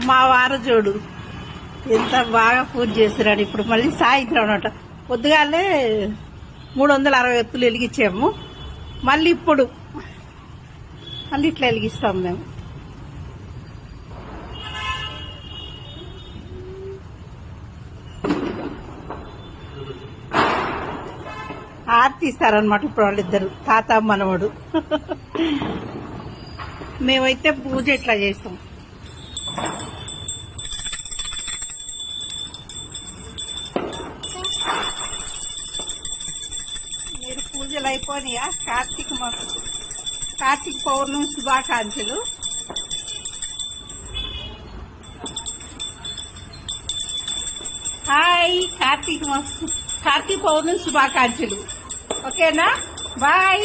మా వారు చూడు ఎంత బాగా పూజ చేస్తున్నాడు. ఇప్పుడు మళ్ళీ సాయంత్రం అనమాట. పొద్దుగాలే 360 ఒత్తులు వెలిగించాము. మళ్ళీ ఇప్పుడు మళ్ళీ ఇట్లా వెలిగిస్తాం మేము. ఆర్తి ఇస్తారనమాట ఇప్పుడు వాళ్ళిద్దరు, తాత మనవడు. మేమైతే పూజ ఇట్లా చేస్తాం. మీరు పూజలు అయిపోయినాయా? కార్తీక పౌర్ణమి శుభాకాంక్షలు. హాయ్, కార్తీక పౌర్ణమి శుభాకాంక్షలు. ఓకేనా? బాయ్.